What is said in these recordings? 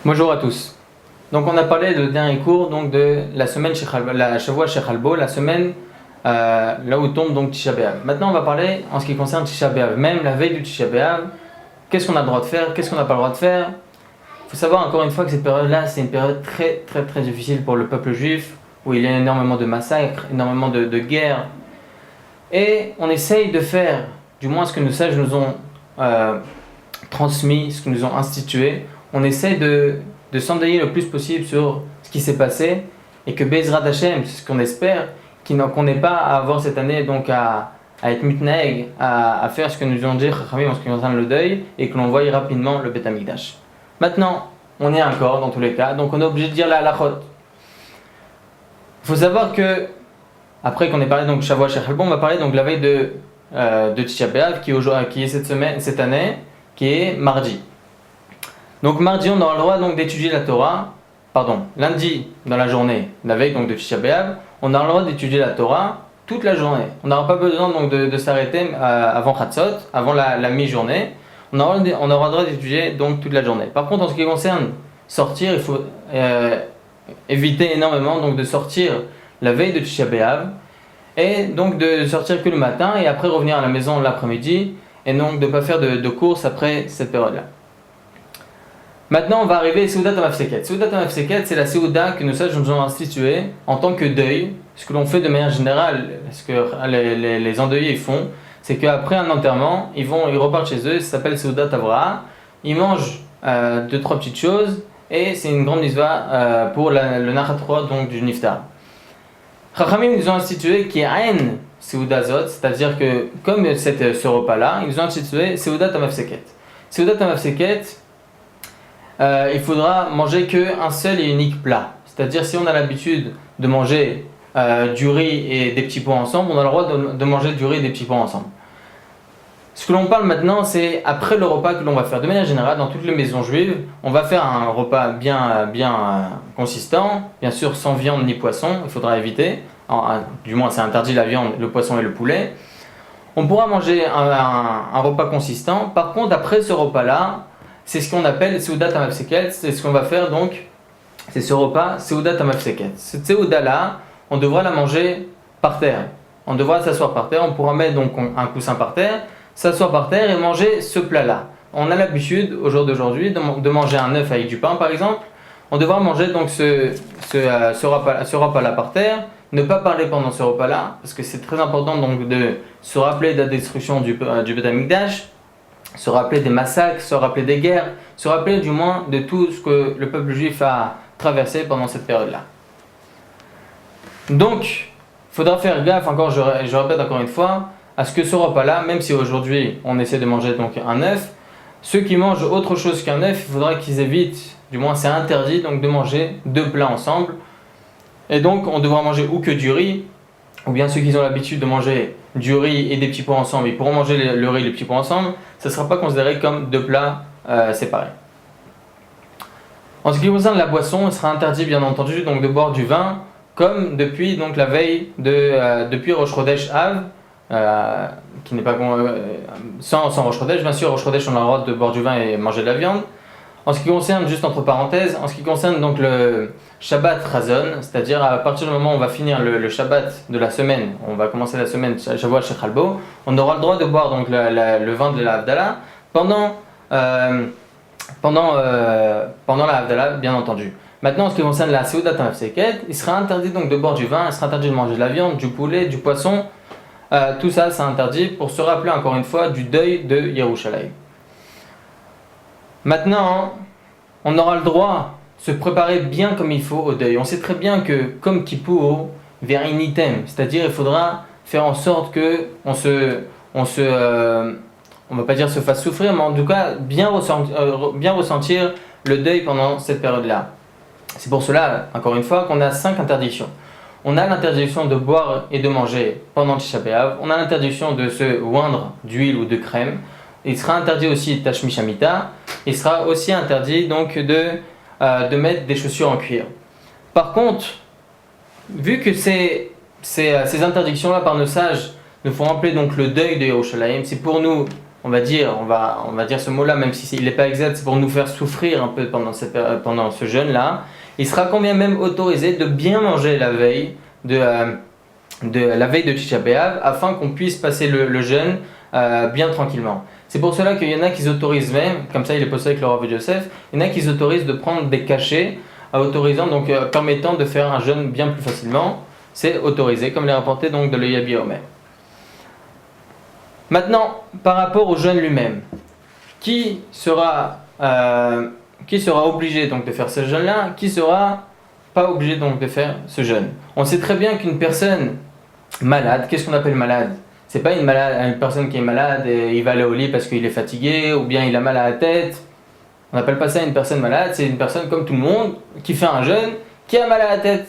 Bonjour à tous. Donc on a parlé le dernier cours donc de la semaine la Shavua Shechalbo, la semaine là où tombe donc Tisha B'Av. Maintenant on va parler en ce qui concerne Tisha B'Av, même la veille du Tisha B'Av. Qu'est-ce qu'on a le droit de faire, qu'est-ce qu'on n'a pas le droit de faire. Il faut savoir encore une fois que cette période-là, c'est une période très difficile pour le peuple juif, où il y a énormément de massacres, énormément de guerres. Et on essaye de faire, du moins ce que nos sages nous ont transmis, ce qu'ils nous ont institué. On essaie de s'endayer le plus possible sur ce qui s'est passé et que Bezrat Hashem, c'est ce qu'on espère, qu'on n'ait pas à avoir cette année donc à être mutnaeg, à faire ce que nous ont dit Chachamim en ce qui concerne le deuil et que l'on voie rapidement le Beth Amikdash. Maintenant, on est encore dans tous les cas, donc on est obligé de dire la halachot. Il faut savoir que, après qu'on ait parlé donc Shavua Shechalbo, on va parler donc de la veille de Tisha B'Av qui est cette année, qui est mardi. Donc mardi, on aura le droit donc d'étudier la Torah. Lundi dans la journée, la veille donc de Tisha B'Av, on aura le droit d'étudier la Torah toute la journée. On n'aura pas besoin donc de s'arrêter avant Chatzot, avant la mi-journée. On aura le droit d'étudier donc toute la journée. Par contre, en ce qui concerne sortir, il faut éviter énormément donc de sortir la veille de Tisha B'Av et donc de sortir que le matin et après revenir à la maison l'après-midi et donc de ne pas faire de courses après cette période-là. Maintenant, on va arriver à Seudat HaMafseket. Seudat HaMafseket, c'est la Seuda que nos sages nous ont instituée en tant que deuil. Ce que l'on fait de manière générale, ce que les endeuillés font, c'est qu'après un enterrement, ils repartent chez eux, ça s'appelle Seudat Havraha. Ils mangent 2-3 petites choses et c'est une grande mitzvah pour le Nachat Rua, donc du Niftar. Chachamim nous ont institué qui est Ain Seuda Zot, c'est-à-dire que comme ce repas-là, ils nous ont institué Seudat HaMafseket. Seudat HaMafseket, il faudra manger qu'un seul et unique plat. C'est-à-dire si on a l'habitude de manger du riz et des petits pois ensemble, on a le droit de manger du riz et des petits pois ensemble. Ce que l'on parle maintenant, c'est après le repas que l'on va faire. De manière générale, dans toutes les maisons juives, on va faire un repas bien consistant, bien sûr sans viande ni poisson, il faudra éviter. Du moins c'est interdit la viande, le poisson et le poulet. On pourra manger un repas consistant. Par contre, après ce repas-là, c'est ce qu'on appelle Seudat HaMafseket, c'est ce qu'on va faire donc, c'est ce repas Seudat HaMafseket. Cette Seuda-là, on devra la manger par terre. On devra s'asseoir par terre, on pourra mettre donc un coussin par terre, s'asseoir par terre et manger ce plat-là. On a l'habitude, au jour d'aujourd'hui, de manger un œuf avec du pain par exemple. On devra manger donc ce repas-là par terre, ne pas parler pendant ce repas-là, parce que c'est très important donc de se rappeler de la destruction du Beth Amikdash, se rappeler des massacres, se rappeler des guerres, se rappeler du moins de tout ce que le peuple juif a traversé pendant cette période-là. Donc, il faudra faire gaffe, je répète encore une fois, à ce que ce repas-là, même si aujourd'hui on essaie de manger donc un œuf, ceux qui mangent autre chose qu'un œuf, il faudra qu'ils évitent, du moins c'est interdit donc de manger deux plats ensemble. Et donc on devra manger ou que du riz, ou bien ceux qui ont l'habitude de manger du riz et des petits pois ensemble, ils pourront manger le riz et les petits pois ensemble, ça ne sera pas considéré comme deux plats séparés. En ce qui concerne la boisson, il sera interdit bien entendu donc de boire du vin, comme depuis donc la veille depuis Rosh Chodesh Av, qui n'est pas sans Rosh Chodesh, bien sûr Rosh Chodesh on a le droit de boire du vin et manger de la viande. En ce qui concerne, juste entre parenthèses, en ce qui concerne donc le Shabbat Chazon, c'est-à-dire à partir du moment où on va finir le Shabbat de la semaine, on va commencer la semaine Shavua Shechalbo, on aura le droit de boire donc le vin de la Havdalah pendant la Havdalah, bien entendu. Maintenant, en ce qui concerne la Seudat HaMafseket, il sera interdit donc de boire du vin, il sera interdit de manger de la viande, du poulet, du poisson, tout ça c'est interdit pour se rappeler encore une fois du deuil de Yerushalayim. Maintenant, on aura le droit de se préparer bien comme il faut au deuil. On sait très bien que, comme Kippour, vers un item, c'est-à-dire il faudra faire en sorte que on va pas dire se fasse souffrir, mais en tout cas bien ressentir le deuil pendant cette période-là. C'est pour cela, encore une fois, qu'on a 5 interdictions. On a l'interdiction de boire et de manger pendant Tisha B'Av. On a l'interdiction de se oindre d'huile ou de crème. Il sera interdit aussi de Tashmish Hamita. Il sera aussi interdit donc de mettre des chaussures en cuir. Par contre, vu que ces interdictions-là par nos sages nous font rappeler donc le deuil de Yerushalayim, c'est pour nous on va dire ce mot-là, même si il n'est pas exact, c'est pour nous faire souffrir un peu pendant ce jeûne-là, il sera quand même autorisé de bien manger la veille de Tisha B'Av, afin qu'on puisse passer le jeûne bien tranquillement. C'est pour cela qu'il y en a qui s'autorisent même, comme ça il est posé avec le Rav Yosef, il y en a qui s'autorisent de prendre des cachets, permettant de faire un jeûne bien plus facilement. C'est autorisé, comme l'a rapporté donc de l'Eyabi Omer. Maintenant, par rapport au jeûne lui-même, qui sera obligé donc de faire ce jeûne-là, qui sera pas obligé donc de faire ce jeûne? On sait très bien qu'une personne malade, qu'est-ce qu'on appelle malade? C'est pas une personne qui est malade et il va aller au lit parce qu'il est fatigué ou bien il a mal à la tête. On n'appelle pas ça une personne malade, c'est une personne comme tout le monde qui fait un jeûne, qui a mal à la tête.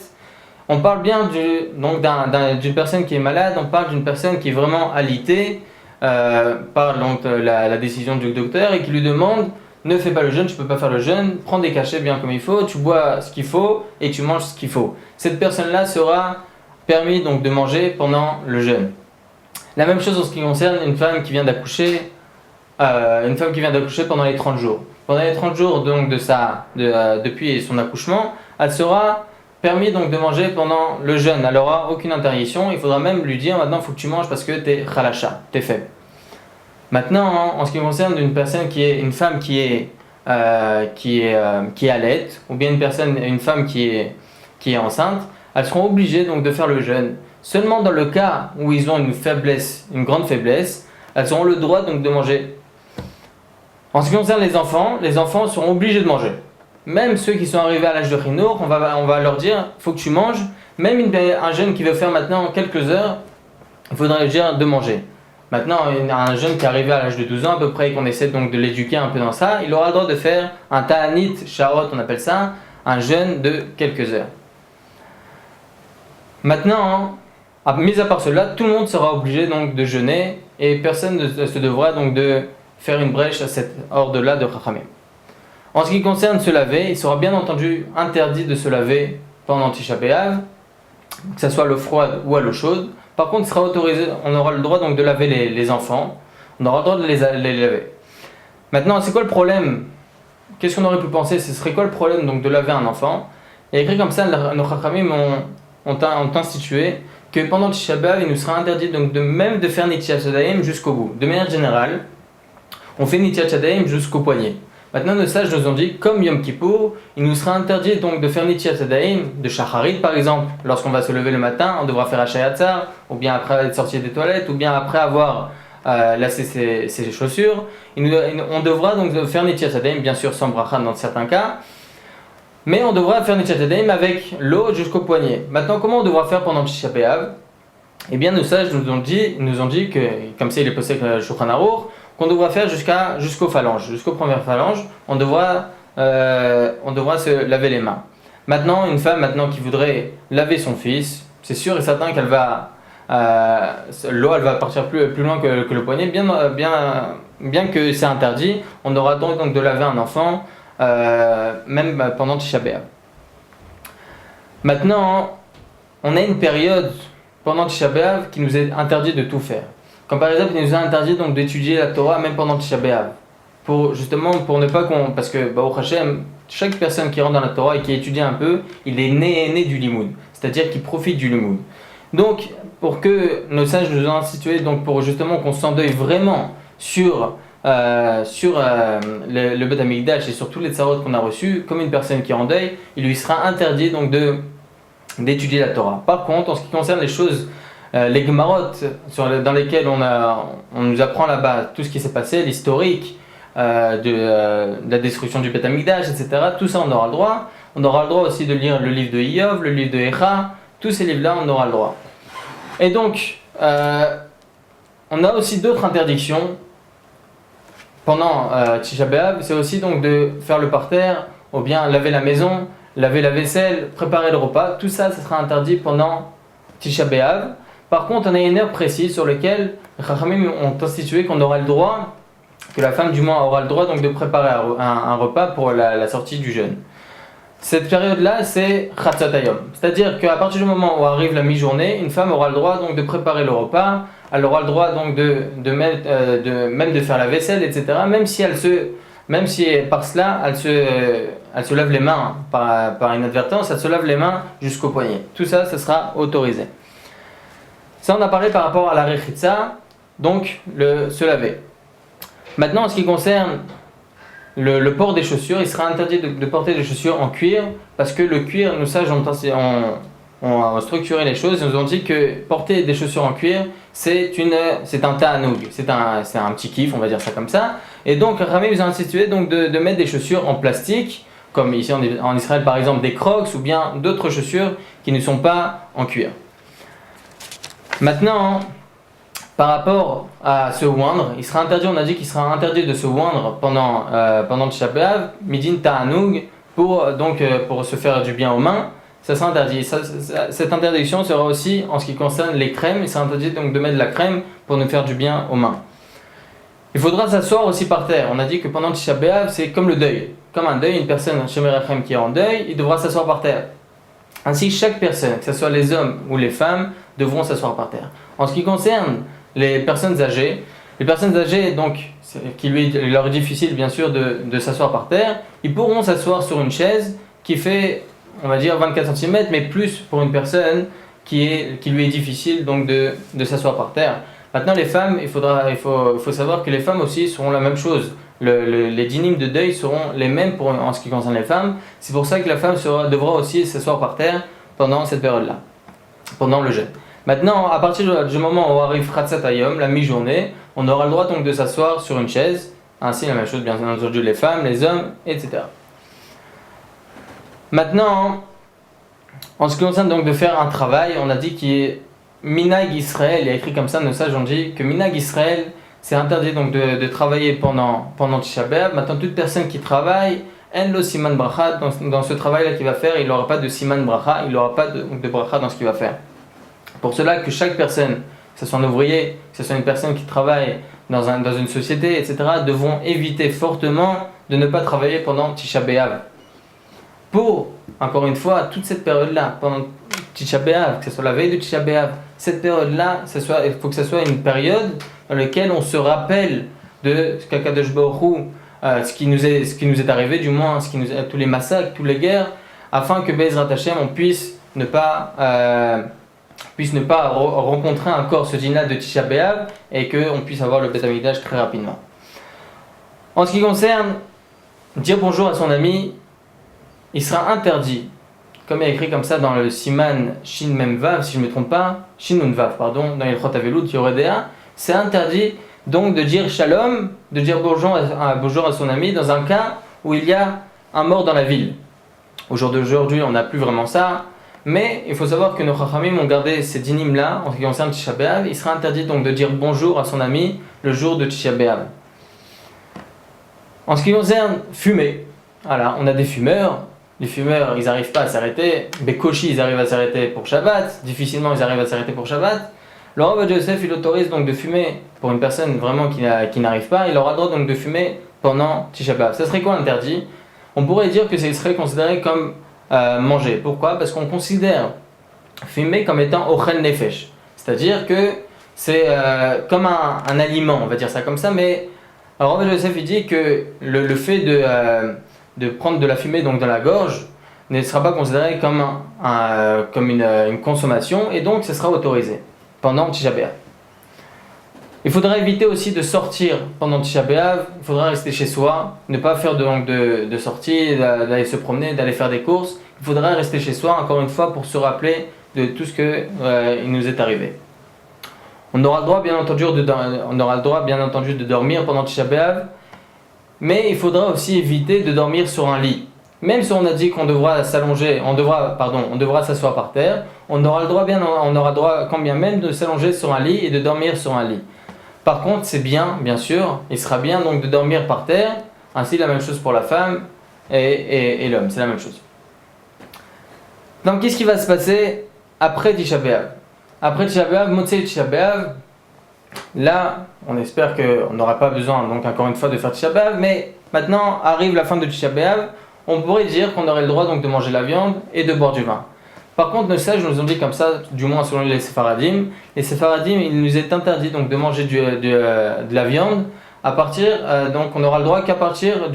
On parle bien d'une personne qui est malade, on parle d'une personne qui est vraiment alitée par donc, la décision du docteur et qui lui demande: ne fais pas le jeûne, tu ne peux pas faire le jeûne, prends des cachets bien comme il faut, tu bois ce qu'il faut et tu manges ce qu'il faut. Cette personne-là sera permis donc de manger pendant le jeûne. La même chose en ce qui concerne une femme qui vient d'accoucher, pendant les 30 jours. Pendant les 30 jours donc depuis son accouchement, elle sera permis donc de manger pendant le jeûne. Elle n'aura aucune interdiction. Il faudra même lui dire: maintenant il faut que tu manges parce que tu es khalasha, tu es faible. Maintenant, en ce qui concerne une femme qui est allaite, ou bien une femme qui est enceinte, elles seront obligées donc de faire le jeûne. Seulement dans le cas où ils ont une grande faiblesse, elles auront le droit donc de manger. En ce qui concerne les enfants seront obligés de manger. Même ceux qui sont arrivés à l'âge de Chinour, on va leur dire: il faut que tu manges. Même un jeune qui veut faire maintenant quelques heures, il faudra lui dire de manger. Maintenant, un jeune qui est arrivé à l'âge de 12 ans à peu près, et qu'on essaie donc de l'éduquer un peu dans ça, il aura le droit de faire un ta'anit sharot, on appelle ça, un jeûne de quelques heures. Maintenant, mis à part cela, tout le monde sera obligé donc de jeûner et personne ne se devra donc de faire une brèche à cet ordre-là de Chachamim. En ce qui concerne se laver, il sera bien entendu interdit de se laver pendant Tisha B'Av, que ce soit à l'eau froide ou à l'eau chaude. Par contre, il sera autorisé, on aura le droit donc de laver les enfants, on aura le droit de les laver. Maintenant, c'est quoi le problème? Qu'est-ce qu'on aurait pu penser? Ce serait quoi le problème donc de laver un enfant? Il y a écrit comme ça, nos Chachamim ont institué que pendant Tisha B'Av, il nous sera interdit donc de faire Nitiyat Yadayim jusqu'au bout. De manière générale, on fait Nitiyat Yadayim jusqu'au poignet. Maintenant, nos sages nous ont dit, comme Yom Kippour, il nous sera interdit donc de faire Nitiyat Yadayim, de Shacharit par exemple. Lorsqu'on va se lever le matin, on devra faire Hachayatzar, ou bien après être sorti des toilettes, ou bien après avoir lassé ses chaussures. On devra donc faire Nitiyat Yadayim, bien sûr sans bracha dans certains cas. Mais on devra faire Nitiyat Yadayim avec l'eau jusqu'au poignet. Maintenant, comment on devra faire pendant Tisha B'Av? Eh bien, nos sages nous ont dit que, comme ça il est posé avec le Shulchan Aruch, qu'on devra faire jusqu'aux phalanges, jusqu'aux premières phalanges, on devra se laver les mains. Maintenant, une femme qui voudrait laver son fils, c'est sûr et certain qu'elle va l'eau elle va partir plus loin que le poignet, bien que c'est interdit, on aura donc de laver un enfant même pendant Tisha B'Av. Maintenant, on a une période pendant Tisha B'Av qui nous est interdit de tout faire. Comme par exemple, il nous a interdit donc d'étudier la Torah même pendant Tisha B'Av. Pour ne pas parce que Baruch Hashem, chaque personne qui rentre dans la Torah et qui étudie un peu, il est né du limoud, c'est-à-dire qu'il profite du limoud. Donc, pour que nos sages nous ont institué, donc pour justement qu'on s'endeuille vraiment sur le Beth Amikdash et sur tous les tsarot qu'on a reçus, comme une personne qui est en deuil, il lui sera interdit donc d'étudier la Torah. Par contre, en ce qui concerne les choses, les Gemarot dans lesquelles on nous apprend là-bas tout ce qui s'est passé, l'historique de la destruction du Beth Amikdash, etc., tout ça on aura le droit. On aura le droit aussi de lire le livre de Iyov, le livre de Echa, tous ces livres-là on aura le droit. Et donc, on a aussi d'autres interdictions pendant Tisha B'Av, c'est aussi donc de faire le parterre, ou bien laver la maison, laver la vaisselle, préparer le repas, tout ça, ça sera interdit pendant Tisha B'Av. Par contre, on a une heure précise sur laquelle les Chachamim ont institué qu'on aura le droit, que la femme du moins aura le droit donc de préparer un repas pour la sortie du jeûne. Cette période-là, c'est Chatzot Hayom. C'est-à-dire qu'à partir du moment où arrive la mi-journée, une femme aura le droit donc de préparer le repas, elle aura le droit donc même de faire la vaisselle, etc. Même si par cela, elle se lave les mains par inadvertance, elle se lave les mains jusqu'au poignet. Tout ça, ça sera autorisé. Ça, on a parlé par rapport à la rechitza, donc se laver. Maintenant, en ce qui concerne le port des chaussures, il sera interdit de porter des chaussures en cuir, parce que le cuir, nous sages ont structuré les choses, ils nous ont dit que porter des chaussures en cuir, c'est un ta'anoug, c'est un petit kiff, on va dire ça comme ça. Et donc, Rami nous a institué donc de mettre des chaussures en plastique, comme ici en Israël par exemple des Crocs, ou bien d'autres chaussures qui ne sont pas en cuir. Maintenant, par rapport à se oindre, il sera interdit, on a dit qu'il sera interdit de se oindre pendant Tisha B'Av, midin ta'anoug, pour se faire du bien aux mains, ça sera interdit. Cette interdiction sera aussi en ce qui concerne les crèmes, il sera interdit donc de mettre de la crème pour nous faire du bien aux mains. Il faudra s'asseoir aussi par terre. On a dit que pendant Tisha B'Av, c'est comme le deuil. Comme un deuil, une personne chez Merachem qui est en deuil, il devra s'asseoir par terre. Ainsi, chaque personne, que ce soit les hommes ou les femmes, devront s'asseoir par terre. En ce qui concerne les personnes âgées donc, il leur est difficile bien sûr de s'asseoir par terre, ils pourront s'asseoir sur une chaise qui fait, on va dire 24 cm, mais plus pour une personne qui lui est difficile donc de s'asseoir par terre. Maintenant les femmes, il faut savoir que les femmes aussi seront la même chose. Les dynimes de deuil seront les mêmes en ce qui concerne les femmes. C'est pour ça que la femme devra aussi s'asseoir par terre pendant cette période-là, pendant le jeûne. Maintenant, à partir du moment où arrive Chatzot Hayom, la mi-journée, on aura le droit donc de s'asseoir sur une chaise. Ainsi, la même chose, bien entendu, les femmes, les hommes, etc. Maintenant, en ce qui concerne donc de faire un travail, on a dit qu'il est Minag Israël, il y a écrit comme ça, nos sages ont dit que Minag Israël, c'est interdit donc de travailler pendant Tisha B'Av. Maintenant, toute personne qui travaille, en lo siman bracha, dans ce travail-là qu'il va faire, il n'aura pas de siman bracha, il n'aura pas de bracha dans ce qu'il va faire. Pour cela que chaque personne, que ce soit un ouvrier, que ce soit une personne qui travaille dans une société, etc., devront éviter fortement de ne pas travailler pendant Tisha B'Av. Pour, encore une fois, toute cette période-là, pendant Tisha B'Av, que ce soit la veille de Tisha B'Av, cette période-là, il faut que ce soit une période dans laquelle on se rappelle de ce qu'Akadosh Baruch Hu, ce qui nous est arrivé, du moins, tous les massacres, toutes les guerres, afin que Be'ezrat Hashem, on puisse ne pas rencontrer encore ce dîner de Tisha B'Av et qu'on puisse avoir le Beth Amikdash très rapidement. En ce qui concerne dire bonjour à son ami, il sera interdit, comme il y a écrit comme ça dans le Siman Shin Mem Vav, si je ne me trompe pas, Shin Nun Vav, pardon, dans Ilchot Avelut Yoredea, c'est interdit donc de dire Shalom, de dire bonjour à son ami dans un cas où il y a un mort dans la ville. Au jour d'aujourd'hui, on n'a plus vraiment ça. Mais il faut savoir que nos Chachamim ont gardé ces dynimes-là, en ce qui concerne Tisha B'Av. Il sera interdit donc de dire bonjour à son ami le jour de Tisha B'Av. En ce qui concerne fumer, voilà, on a des fumeurs. Les fumeurs, ils n'arrivent pas à s'arrêter. Bekoshi, ils arrivent à s'arrêter pour Shabbat. Difficilement, ils arrivent à s'arrêter pour Shabbat. Le Rav Yosef, il autorise donc de fumer pour une personne vraiment qui n'arrive pas. Il aura le droit donc de fumer pendant Tisha B'Av. Ça serait quoi interdit? On pourrait dire que ce serait considéré comme manger. Pourquoi? Parce qu'on considère fumer comme étant ochel nefesh, c'est-à-dire que c'est comme un aliment, on va dire ça comme ça. Mais alors Rav Yosef il dit que le fait de prendre de la fumée donc dans la gorge ne sera pas considéré comme une consommation, et donc ce sera autorisé pendant Tisha B'Av. Il faudra éviter aussi de sortir pendant Tisha B'Av, il faudra rester chez soi, ne pas faire de sortie, d'aller se promener, d'aller faire des courses. Il faudra rester chez soi, encore une fois, pour se rappeler de tout ce il nous est arrivé. On aura le droit bien entendu de dormir pendant Tisha B'Av, mais il faudra aussi éviter de dormir sur un lit. Même si on a dit qu'on devra s'allonger, on devra s'asseoir par terre, on aura le droit quand bien même de s'allonger sur un lit et de dormir sur un lit. Par contre, c'est bien sûr, il sera bien donc de dormir par terre, ainsi la même chose pour la femme et l'homme, c'est la même chose. Donc qu'est-ce qui va se passer après Tisha B'Av? Après Tisha B'Av, Motzei Tisha B'Av, là, on espère qu'on n'aura pas besoin, donc encore une fois, de faire Tisha B'Av, mais maintenant arrive la fin de Tisha B'Av, on pourrait dire qu'on aurait le droit donc de manger la viande et de boire du vin. Par contre, nos sages nous ont dit comme ça, du moins selon les Séfaradim, il nous est interdit donc de manger de la viande à partir, donc on aura le droit qu'à partir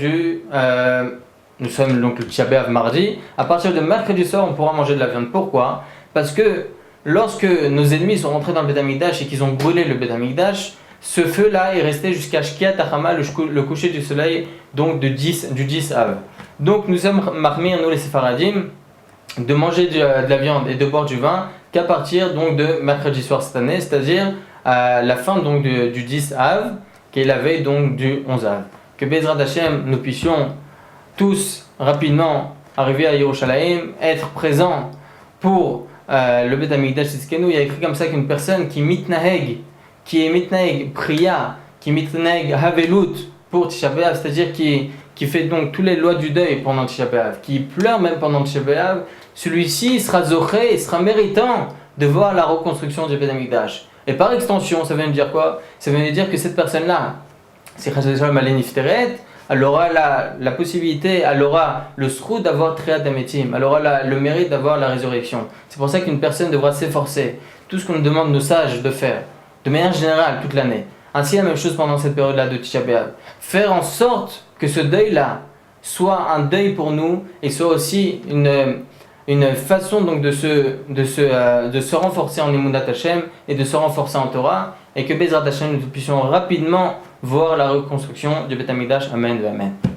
nous sommes donc le Tisha B'Av mardi, à partir de mercredi soir on pourra manger de la viande. Pourquoi? Parce que lorsque nos ennemis sont rentrés dans le Beth Amikdash et qu'ils ont brûlé le Beth Amikdash, ce feu-là est resté jusqu'à Shkiat Hachama, le coucher du soleil, donc du 10 Av. Donc nous sommes marmir, nous les Séfaradim, de manger de la viande et de boire du vin qu'à partir donc de mercredi soir cette année, c'est-à-dire à la fin donc du 10 Av, qui est la veille donc du 11 Av. Que Bezrat Hashem, nous puissions tous rapidement arriver à Yerushalayim, être présents pour le Beth Amikdash Tzidkenu. Il y a écrit comme ça qu'une personne qui est mitnaheg priya, qui mitnaheg havelut pour Tisha B'Av, c'est-à-dire qui fait donc toutes les lois du deuil pendant Tisha B'Av, qui pleure même pendant Tisha B'Av, celui-ci sera zoché, sera méritant de voir la reconstruction du Beth Amikdash. Et par extension, ça veut dire quoi? Ça veut dire que cette personne-là, si Chas v'Shalom elle est nifteret, elle aura la possibilité, elle aura le sroud d'avoir Triat Dametim, elle aura le mérite d'avoir la résurrection. C'est pour ça qu'une personne devra s'efforcer, tout ce qu'on nous demande nos sages de faire, de manière générale toute l'année. Ainsi la même chose pendant cette période-là de Tisha B'Av. Faire en sorte que ce deuil-là soit un deuil pour nous et soit aussi une façon donc de se renforcer en Emunat Hashem et de se renforcer en Torah, et que Bezrat Hashem nous puissions rapidement voir la reconstruction du Beth Amikdash. Amen. Amen.